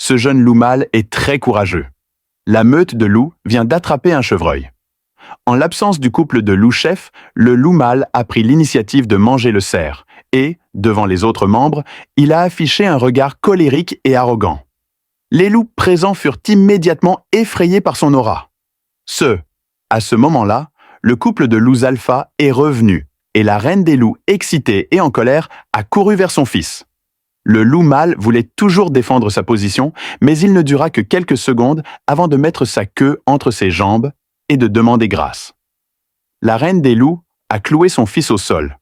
Ce jeune loup mâle est très courageux. La meute de loups vient d'attraper un chevreuil. En l'absence du couple de loups-chefs, le loup mâle a pris l'initiative de manger le cerf et, devant les autres membres, il a affiché un regard colérique et arrogant. Les loups présents furent immédiatement effrayés par son aura. À ce moment-là, le couple de loups alpha est revenu et la reine des loups, excitée et en colère, a couru vers son fils. Le loup mâle voulait toujours défendre sa position, mais il ne dura que quelques secondes avant de mettre sa queue entre ses jambes et de demander grâce. La reine des loups a cloué son fils au sol.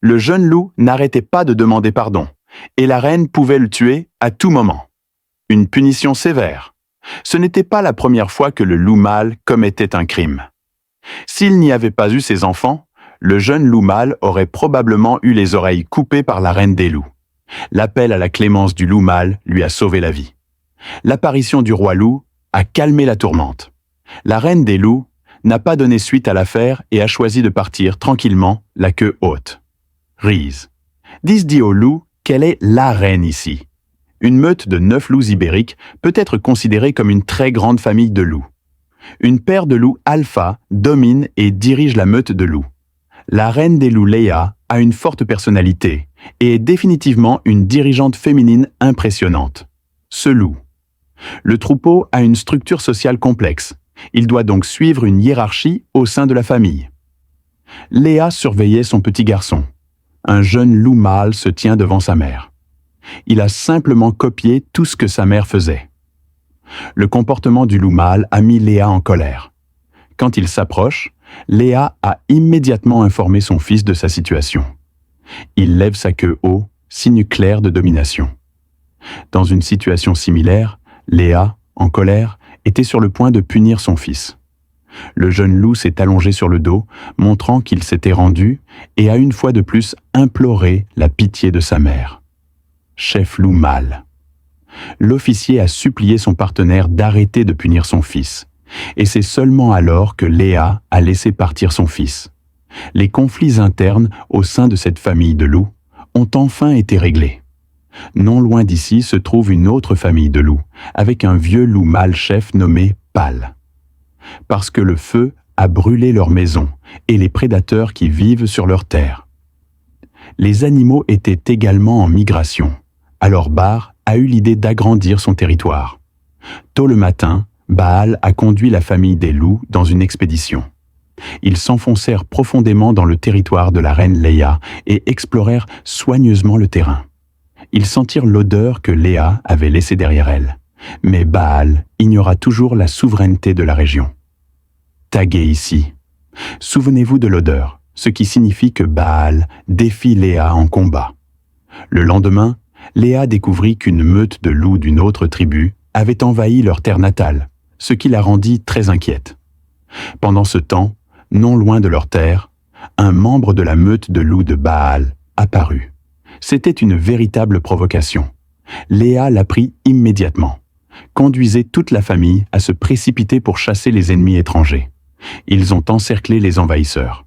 Le jeune loup n'arrêtait pas de demander pardon, et la reine pouvait le tuer à tout moment. Une punition sévère. Ce n'était pas la première fois que le loup mâle commettait un crime. S'il n'y avait pas eu ses enfants, le jeune loup mâle aurait probablement eu les oreilles coupées par la reine des loups. L'appel à la clémence du loup mâle lui a sauvé la vie. L'apparition du roi loup a calmé la tourmente. La reine des loups n'a pas donné suite à l'affaire et a choisi de partir tranquillement, la queue haute. Rise. Dis dit au loup qu'elle est la reine ici. Une meute de 9 loups ibériques peut être considérée comme une très grande famille de loups. Une paire de loups alpha domine et dirige la meute de loups. La reine des loups Léa a une forte personnalité et est définitivement une dirigeante féminine impressionnante. Ce loup. Le troupeau a une structure sociale complexe. Il doit donc suivre une hiérarchie au sein de la famille. Léa surveillait son petit garçon. Un jeune loup mâle se tient devant sa mère. Il a simplement copié tout ce que sa mère faisait. Le comportement du loup mâle a mis Léa en colère. Quand il s'approche, Léa a immédiatement informé son fils de sa situation. Il lève sa queue haut, signe clair de domination. Dans une situation similaire, Léa, en colère, était sur le point de punir son fils. Le jeune loup s'est allongé sur le dos, montrant qu'il s'était rendu et a une fois de plus imploré la pitié de sa mère. Chef loup mâle. L'officier a supplié son partenaire d'arrêter de punir son fils, et c'est seulement alors que Léa a laissé partir son fils. Les conflits internes au sein de cette famille de loups ont enfin été réglés. Non loin d'ici se trouve une autre famille de loups, avec un vieux loup mâle chef nommé Pâle. Parce que le feu a brûlé leur maison et les prédateurs qui vivent sur leur terre. Les animaux étaient également en migration, alors Bar a eu l'idée d'agrandir son territoire. Tôt le matin, Baal a conduit la famille des loups dans une expédition. Ils s'enfoncèrent profondément dans le territoire de la reine Léa et explorèrent soigneusement le terrain. Ils sentirent l'odeur que Léa avait laissée derrière elle. Mais Baal ignora toujours la souveraineté de la région. Tagué ici. Souvenez-vous de l'odeur, ce qui signifie que Baal défie Léa en combat. Le lendemain, Léa découvrit qu'une meute de loups d'une autre tribu avait envahi leur terre natale, ce qui la rendit très inquiète. Pendant ce temps, non loin de leur terre, un membre de la meute de loups de Baal apparut. C'était une véritable provocation. Léa l'apprit immédiatement. Conduisait toute la famille à se précipiter pour chasser les ennemis étrangers. Ils ont encerclé les envahisseurs.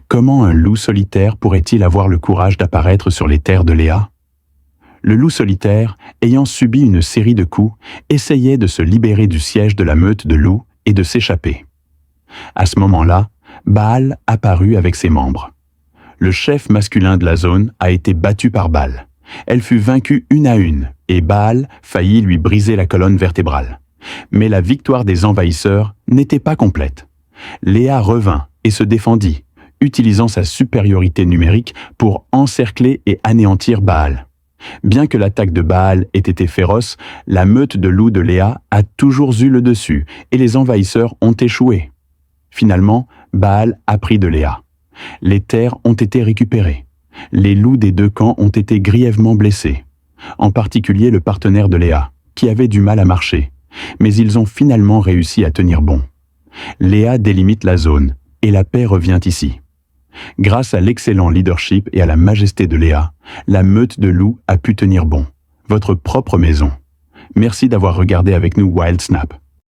Comment un loup solitaire pourrait-il avoir le courage d'apparaître sur les terres de Léa? Le loup solitaire, ayant subi une série de coups, essayait de se libérer du siège de la meute de loups et de s'échapper. À ce moment-là, Baal apparut avec ses membres. Le chef masculin de la zone a été battu par balle. Elle fut vaincue une à une, et Baal faillit lui briser la colonne vertébrale. Mais la victoire des envahisseurs n'était pas complète. Léa revint et se défendit, utilisant sa supériorité numérique pour encercler et anéantir Baal. Bien que l'attaque de Baal ait été féroce, la meute de loups de Léa a toujours eu le dessus et les envahisseurs ont échoué. Finalement, Baal a pris de Léa. Les terres ont été récupérées. Les loups des deux camps ont été grièvement blessés, en particulier le partenaire de Léa, qui avait du mal à marcher, mais ils ont finalement réussi à tenir bon. Léa délimite la zone et la paix revient ici. Grâce à l'excellent leadership et à la majesté de Léa, la meute de loups a pu tenir bon. Votre propre maison. Merci d'avoir regardé avec nous Wild Snap.